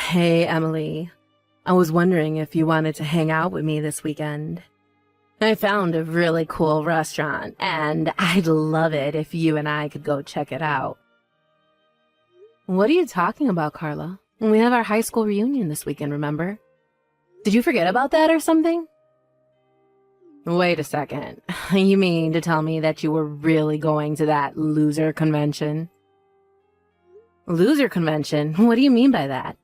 Hey, Emily. I was wondering if you wanted to hang out with me this weekend. I found a really cool restaurant, and I'd love it if you and I could go check it out. What are you talking about, Carla? We have our high school reunion this weekend, remember? Did you forget about that or something? Wait a second. You mean to tell me that you were really going to that loser convention? Loser convention? What do you mean by that?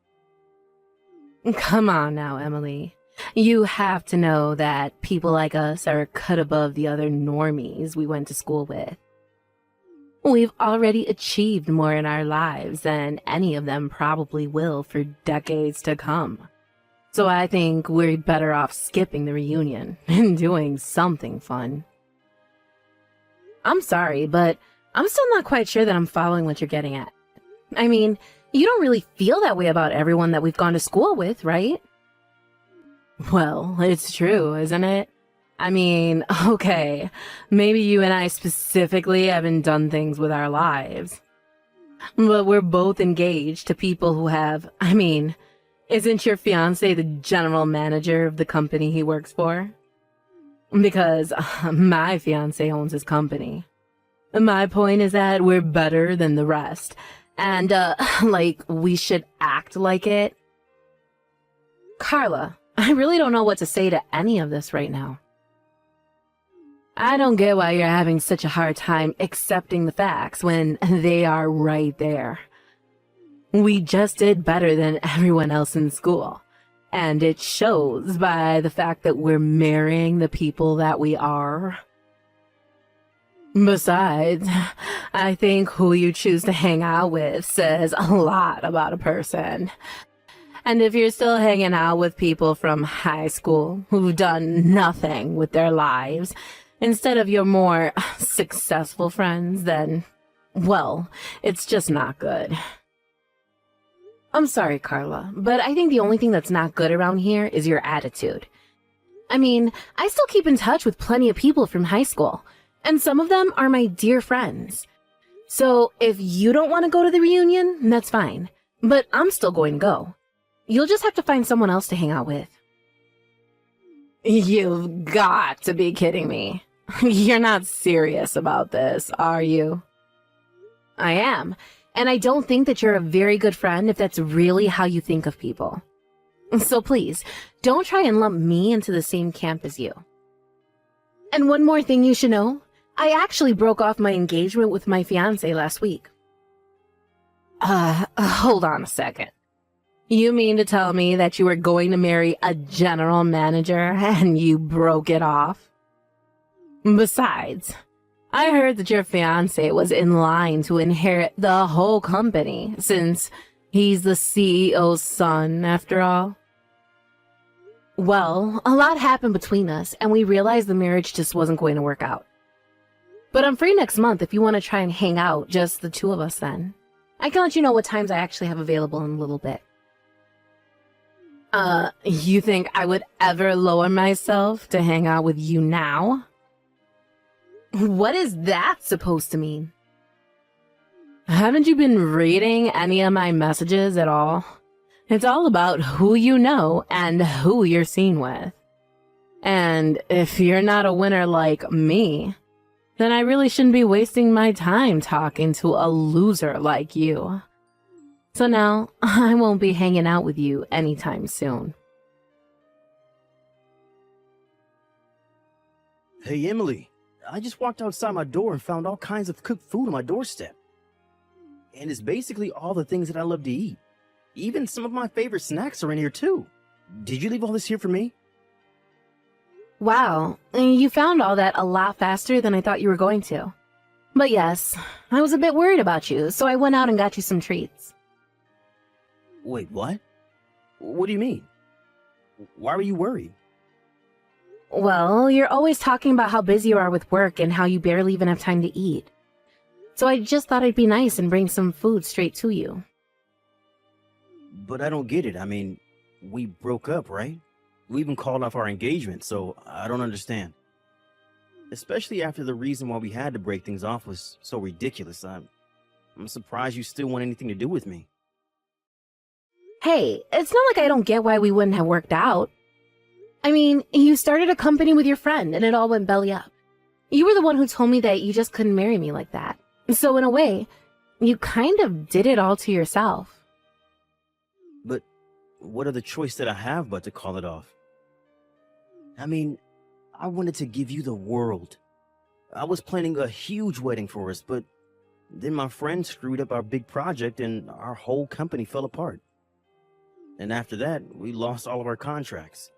Come on now, Emily. You have to know that people like us are cut above the other normies we went to school with. We've already achieved more in our lives than any of them probably will for decades to come. So I think we're better off skipping the reunion and doing something fun. I'm sorry, but I'm still not quite sure that I'm following what you're getting at. I mean, you don't really feel that way about everyone that we've gone to school with, right? Well, it's true, isn't it? I mean, okay, maybe you and I specifically haven't done things with our lives. But we're both engaged to people who have, isn't your fiancé the general manager of the company he works for? Because my fiancé owns his company. My point is that we're better than the rest. And, we should act like it. Carla, I really don't know what to say to any of this right now. I don't get why you're having such a hard time accepting the facts when they are right there. We just did better than everyone else in school. And it shows by the fact that we're marrying the people that we are. Besides, I think who you choose to hang out with says a lot about a person. And if you're still hanging out with people from high school who've done nothing with their lives, instead of your more successful friends, then, well, it's just not good. I'm sorry, Carla, but I think the only thing that's not good around here is your attitude. I still keep in touch with plenty of people from high school. And some of them are my dear friends. So if you don't want to go to the reunion, that's fine. But I'm still going to go. You'll just have to find someone else to hang out with. You've got to be kidding me. You're not serious about this, are you? I am. And I don't think that you're a very good friend if that's really how you think of people. So please, don't try and lump me into the same camp as you. And one more thing you should know. I actually broke off my engagement with my fiancé last week. Hold on a second. You mean to tell me that you were going to marry a general manager and you broke it off? Besides, I heard that your fiancé was in line to inherit the whole company since he's the CEO's son, after all. Well, a lot happened between us, and we realized the marriage just wasn't going to work out. But I'm free next month if you want to try and hang out, just the two of us then. I can let you know what times I actually have available in a little bit. You think I would ever lower myself to hang out with you now? What is that supposed to mean? Haven't you been reading any of my messages at all? It's all about who you know and who you're seen with. And if you're not a winner like me, then I really shouldn't be wasting my time talking to a loser like you. So now, I won't be hanging out with you anytime soon. Hey, Emily. I just walked outside my door and found all kinds of cooked food on my doorstep. And it's basically all the things that I love to eat. Even some of my favorite snacks are in here too. Did you leave all this here for me? Wow, you found all that a lot faster than I thought you were going to. But yes, I was a bit worried about you, so I went out and got you some treats. Wait, what? What do you mean? Why were you worried? Well, you're always talking about how busy you are with work and how you barely even have time to eat. So I just thought it'd be nice and bring some food straight to you. But I don't get it. We broke up, right? We even called off our engagement, so I don't understand. Especially after the reason why we had to break things off was so ridiculous. I'm surprised you still want anything to do with me. Hey, it's not like I don't get why we wouldn't have worked out. I mean, you started a company with your friend and it all went belly up. You were the one who told me that you just couldn't marry me like that. So in a way, you kind of did it all to yourself. But what other choice did I have but to call it off? I mean, I wanted to give you the world. I was planning a huge wedding for us, but then my friend screwed up our big project and our whole company fell apart. And after that, we lost all of our contracts.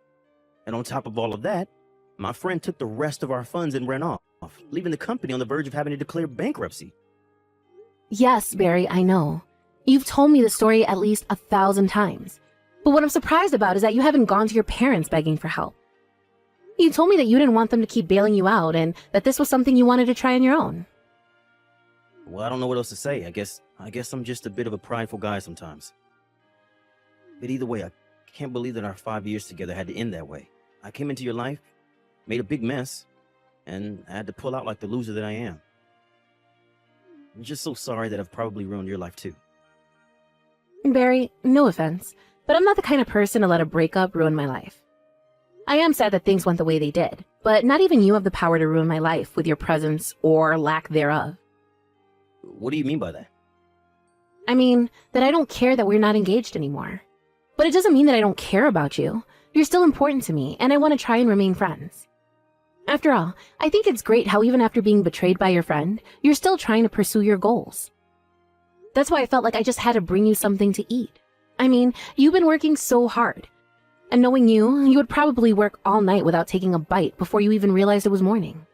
And on top of all of that, my friend took the rest of our funds and ran off, leaving the company on the verge of having to declare bankruptcy. Yes, Barry, I know. You've told me the story at least 1,000 times. But what I'm surprised about is that you haven't gone to your parents begging for help. You told me that you didn't want them to keep bailing you out and that this was something you wanted to try on your own. Well, I don't know what else to say. I guess I'm just a bit of a prideful guy sometimes. But either way, I can't believe that our 5 years together had to end that way. I came into your life, made a big mess, and I had to pull out like the loser that I am. I'm just so sorry that I've probably ruined your life too. Barry, no offense, but I'm not the kind of person to let a breakup ruin my life. I am sad that things went the way they did, but not even you have the power to ruin my life with your presence or lack thereof. What do you mean by that? I mean, that I don't care that we're not engaged anymore. But it doesn't mean that I don't care about you. You're still important to me, and I want to try and remain friends. After all, I think it's great how even after being betrayed by your friend, you're still trying to pursue your goals. That's why I felt like I just had to bring you something to eat. I mean, you've been working so hard. And knowing you would probably work all night without taking a bite before you even realized it was morning.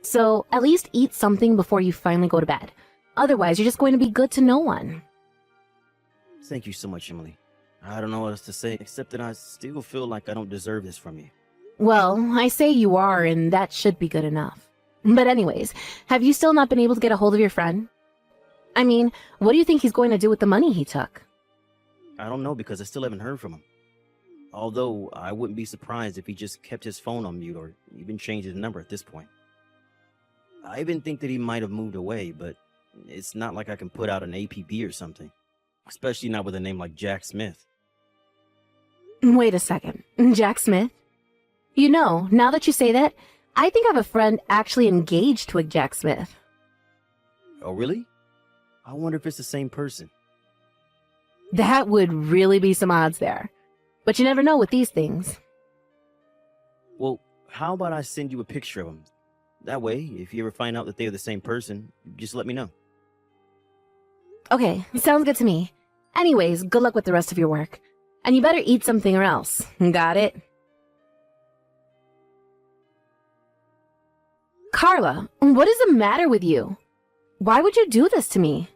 So, at least eat something before you finally go to bed. Otherwise, you're just going to be good to no one. Thank you so much, Emily. I don't know what else to say, except that I still feel like I don't deserve this from you. Well, I say you are, and that should be good enough. But anyways, have you still not been able to get a hold of your friend? I mean, what do you think he's going to do with the money he took? I don't know because I still haven't heard from him. Although, I wouldn't be surprised if he just kept his phone on mute or even changed his number at this point. I even think that he might have moved away, but it's not like I can put out an APB or something. Especially not with a name like Jack Smith. Wait a second. Jack Smith? You know, now that you say that, I think I have a friend actually engaged to a Jack Smith. Oh, really? I wonder if it's the same person. That would really be some odds there. But you never know with these things. Well, how about I send you a picture of them? That way, if you ever find out that they're the same person, just let me know. Okay, sounds good to me. Anyways, good luck with the rest of your work. And you better eat something or else. Got it? Carla, what is the matter with you? Why would you do this to me?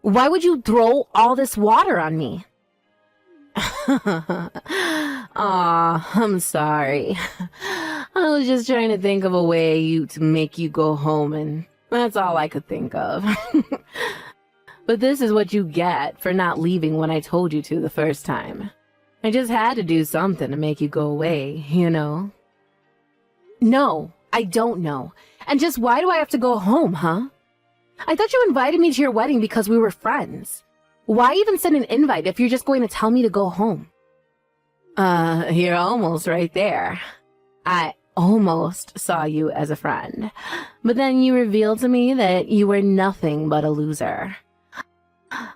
Why would you throw all this water on me? Aw, I'm sorry. I was just trying to think of a way to make you go home, and that's all I could think of. But this is what you get for not leaving when I told you to the first time. I just had to do something to make you go away, you know? No, I don't know. And just why do I have to go home, huh? I thought you invited me to your wedding because we were friends. Why even send an invite if you're just going to tell me to go home? You're almost right there. I almost saw you as a friend. But then you revealed to me that you were nothing but a loser.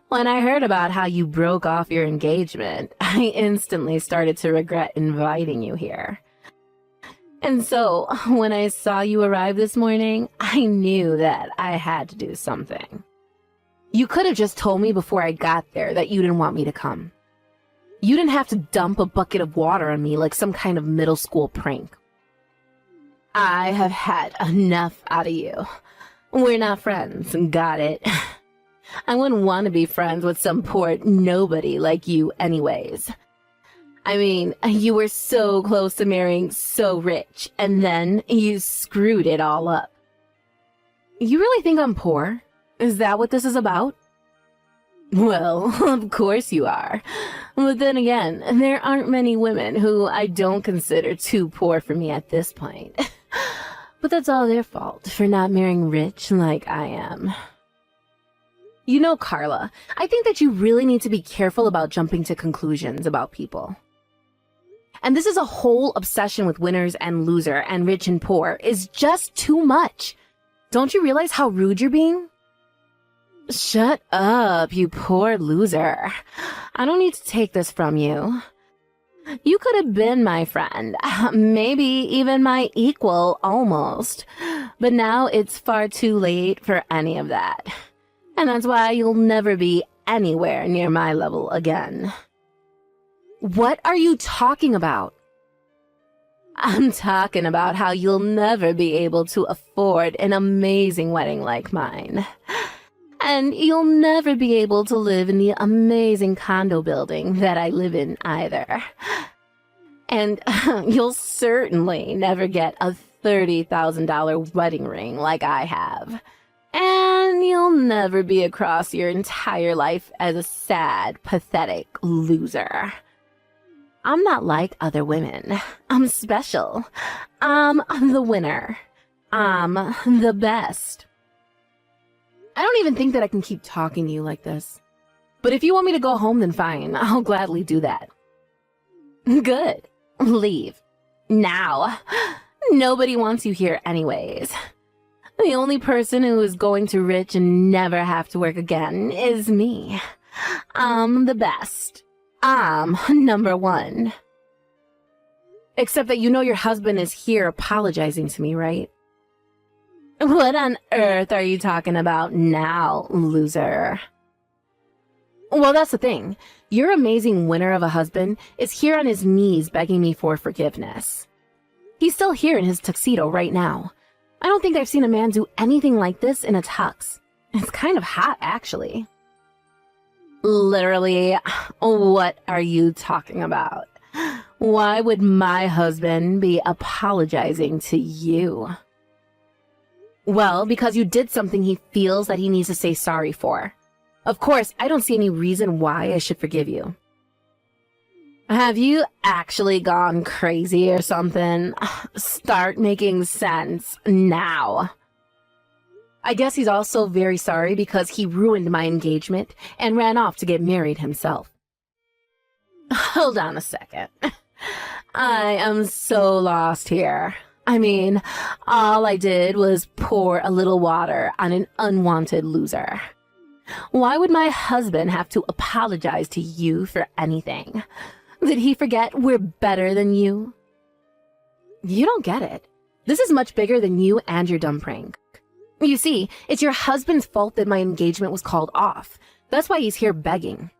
When I heard about how you broke off your engagement, I instantly started to regret inviting you here. And so, when I saw you arrive this morning, I knew that I had to do something. You could have just told me before I got there that you didn't want me to come. You didn't have to dump a bucket of water on me like some kind of middle school prank. I have had enough out of you. We're not friends, got it? I wouldn't want to be friends with some poor nobody like you anyways. I mean, you were so close to marrying so rich, and then you screwed it all up. You really think I'm poor? Is that what this is about? Well, of course you are. But then again, there aren't many women who I don't consider too poor for me at this point. But that's all their fault for not marrying rich like I am. You know, Carla, I think that you really need to be careful about jumping to conclusions about people. And this is a whole obsession with winners and loser and rich and poor is just too much. Don't you realize how rude you're being? Shut up, you poor loser. I don't need to take this from you. You could have been my friend, maybe even my equal almost. But now it's far too late for any of that. And that's why you'll never be anywhere near my level again. What are you talking about? I'm talking about how you'll never be able to afford an amazing wedding like mine. And you'll never be able to live in the amazing condo building that I live in either. And you'll certainly never get a $30,000 wedding ring like I have. And you'll never be across your entire life as a sad, pathetic loser. I'm not like other women. I'm special. I'm the winner. I'm the best. I don't even think that I can keep talking to you like this. But if you want me to go home, then fine. I'll gladly do that. Good. Leave. Now. Nobody wants you here anyways. The only person who is going to rich and never have to work again is me. I'm the best. I'm number one. Except that you know your husband is here apologizing to me, right? What on earth are you talking about now, loser? Well, that's the thing. Your amazing winner of a husband is here on his knees begging me for forgiveness. He's still here in his tuxedo right now. I don't think I've seen a man do anything like this in a tux. It's kind of hot, actually. Literally, what are you talking about? Why would my husband be apologizing to you? Well, because you did something he feels that he needs to say sorry for. Of course, I don't see any reason why I should forgive you. Have you actually gone crazy or something? Start making sense now. I guess he's also very sorry because he ruined my engagement and ran off to get married himself. Hold on a second. I am so lost here. I mean, all I did was pour a little water on an unwanted loser. Why would my husband have to apologize to you for anything? Did he forget we're better than you? You don't get it. This is much bigger than you and your dumb prank. You see, it's your husband's fault that my engagement was called off. That's why he's here begging.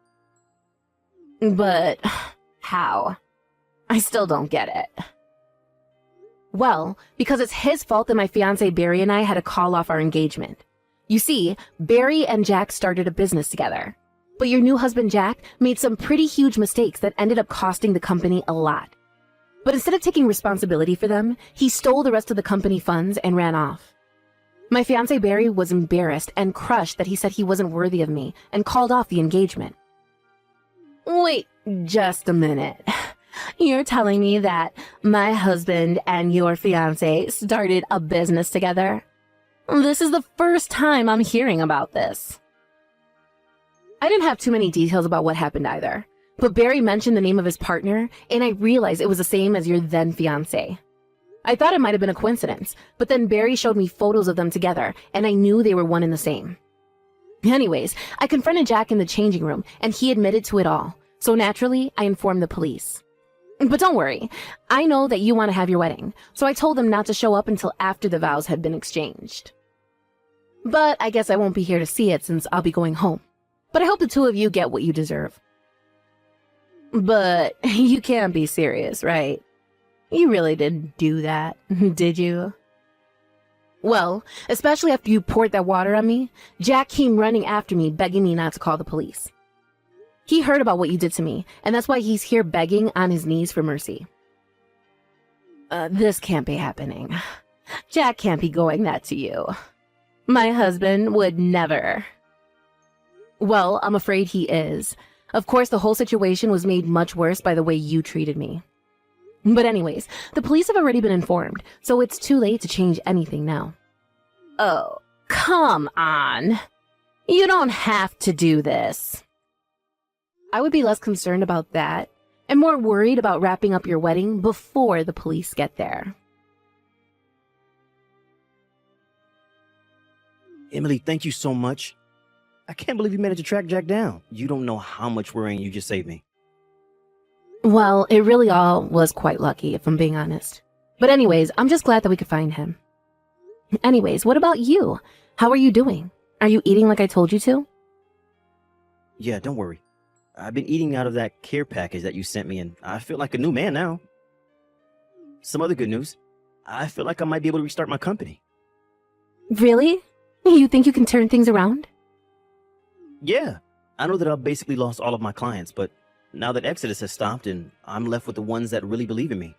But how? I still don't get it. Well, because it's his fault that my fiancé Barry and I had to call off our engagement. You see, Barry and Jack started a business together. But your new husband Jack made some pretty huge mistakes that ended up costing the company a lot. But instead of taking responsibility for them, he stole the rest of the company funds and ran off. My fiancé Barry was embarrassed and crushed that he said he wasn't worthy of me and called off the engagement. Wait just a minute. You're telling me that my husband and your fiancé started a business together? This is the first time I'm hearing about this. I didn't have too many details about what happened either, but Barry mentioned the name of his partner, and I realized it was the same as your then fiancé. I thought it might have been a coincidence, but then Barry showed me photos of them together, and I knew they were one and the same. Anyways, I confronted Jack in the changing room, and he admitted to it all, so naturally, I informed the police. But don't worry, I know that you want to have your wedding, so I told them not to show up until after the vows had been exchanged. But I guess I won't be here to see it since I'll be going home. But I hope the two of you get what you deserve. But you can't be serious, right? You really didn't do that, did you? Well, especially after you poured that water on me, Jack came running after me, begging me not to call the police. He heard about what you did to me, and that's why he's here begging on his knees for mercy. This can't be happening. Jack can't be going that to you. My husband would never. Well, I'm afraid he is. Of course, the whole situation was made much worse by the way you treated me. But anyways, the police have already been informed, so it's too late to change anything now. Oh, come on. You don't have to do this. I would be less concerned about that and more worried about wrapping up your wedding before the police get there. Emily, thank you so much. I can't believe you managed to track Jack down. You don't know how much worrying you just saved me. Well, it really all was quite lucky, if I'm being honest. But anyways, I'm just glad that we could find him. Anyways, what about you? How are you doing? Are you eating like I told you to? Yeah, don't worry. I've been eating out of that care package that you sent me, and I feel like a new man now. Some other good news. I feel like I might be able to restart my company. Really? You think you can turn things around? Yeah. I know that I've basically lost all of my clients, but now that Exodus has stopped and I'm left with the ones that really believe in me.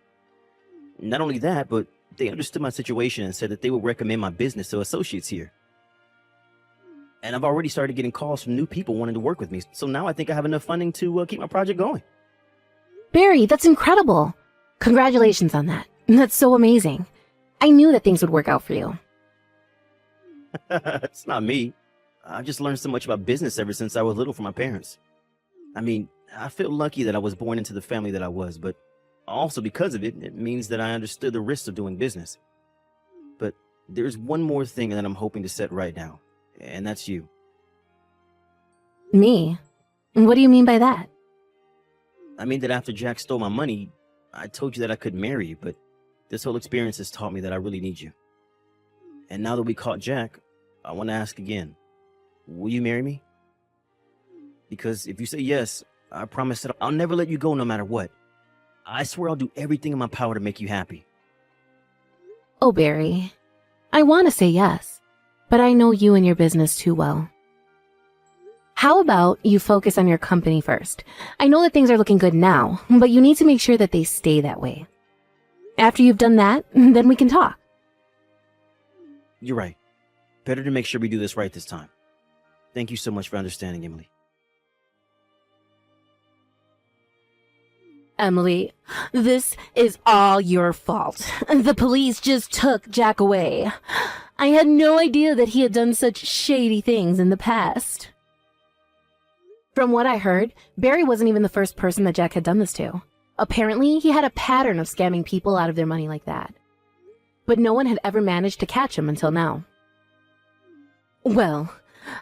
Not only that, but they understood my situation and said that they would recommend my business to associates here. And I've already started getting calls from new people wanting to work with me, so now I think I have enough funding to keep my project going. Barry, that's incredible. Congratulations on that. That's so amazing. I knew that things would work out for you. It's not me. I've just learned so much about business ever since I was little from my parents. I mean, I feel lucky that I was born into the family that I was, but also because of it, it means that I understood the risks of doing business. But there's one more thing that I'm hoping to set right now, and that's you. Me? What do you mean by that? I mean that after Jack stole my money, I told you that I could marry you, but this whole experience has taught me that I really need you. And now that we caught Jack, I want to ask again, will you marry me? Because if you say yes, I promise that I'll never let you go no matter what. I swear I'll do everything in my power to make you happy. Oh, Barry, I want to say yes, but I know you and your business too well. How about you focus on your company first? I know that things are looking good now, but you need to make sure that they stay that way. After you've done that, then we can talk. You're right. Better to make sure we do this right this time. Thank you so much for understanding, Emily. Emily, this is all your fault. The police just took Jack away. I had no idea that he had done such shady things in the past. From what I heard, Barry wasn't even the first person that Jack had done this to. Apparently, he had a pattern of scamming people out of their money like that. But no one had ever managed to catch him until now. Well,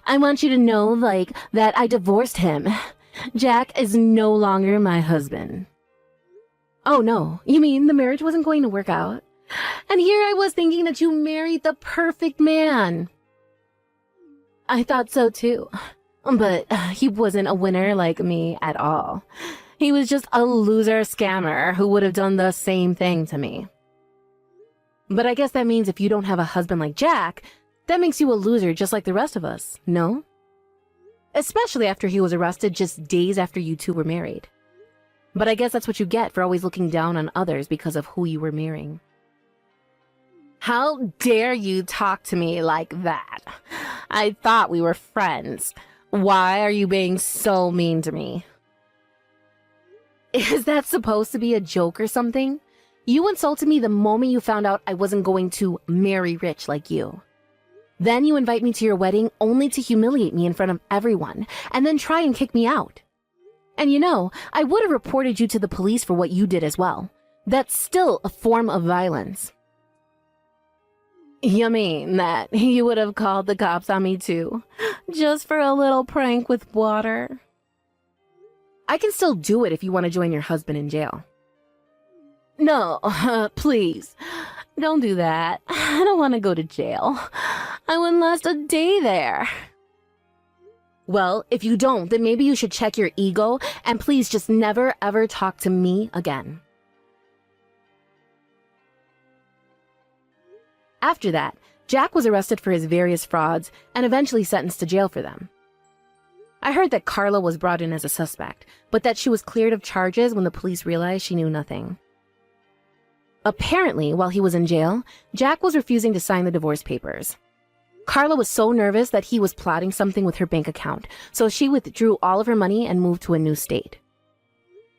I want you to know, that I divorced him. Jack is no longer my husband. Oh no, you mean the marriage wasn't going to work out? And here I was thinking that you married the perfect man. I thought so too. But he wasn't a winner like me at all. He was just a loser scammer who would have done the same thing to me. But I guess that means if you don't have a husband like Jack, that makes you a loser just like the rest of us, no? Especially after he was arrested just days after you two were married. But I guess that's what you get for always looking down on others because of who you were marrying. How dare you talk to me like that? I thought we were friends. Why are you being so mean to me? Is that supposed to be a joke or something? You insulted me the moment you found out I wasn't going to marry rich like you. Then you invite me to your wedding only to humiliate me in front of everyone and then try and kick me out. And you know, I would have reported you to the police for what you did as well. That's still a form of violence. You mean that you would have called the cops on me too, just for a little prank with water? I can still do it if you want to join your husband in jail. No, please, don't do that. I don't want to go to jail. I wouldn't last a day there. Well, if you don't, then maybe you should check your ego and please just never ever talk to me again. After that, Jack was arrested for his various frauds and eventually sentenced to jail for them. I heard that Carla was brought in as a suspect, but that she was cleared of charges when the police realized she knew nothing. Apparently, while he was in jail, Jack was refusing to sign the divorce papers. Carla was so nervous that he was plotting something with her bank account, so she withdrew all of her money and moved to a new state.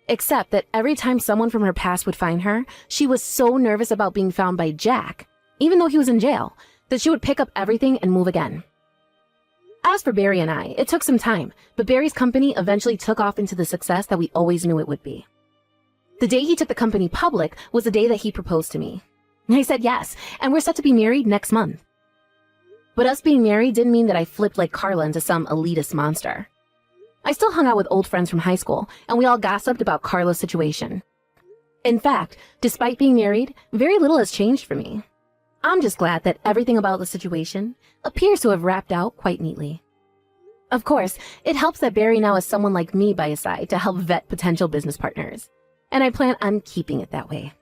Except that every time someone from her past would find her, she was so nervous about being found by Jack, even though he was in jail, that she would pick up everything and move again. As for Barry and I, it took some time, but Barry's company eventually took off into the success that we always knew it would be. The day he took the company public was the day that he proposed to me. I said yes, and we're set to be married next month. But us being married didn't mean that I flipped like Carla into some elitist monster. I still hung out with old friends from high school, and we all gossiped about Carla's situation. In fact, despite being married, very little has changed for me. I'm just glad that everything about the situation appears to have wrapped out quite neatly. Of course, it helps that Barry now has someone like me by his side to help vet potential business partners, and I plan on keeping it that way.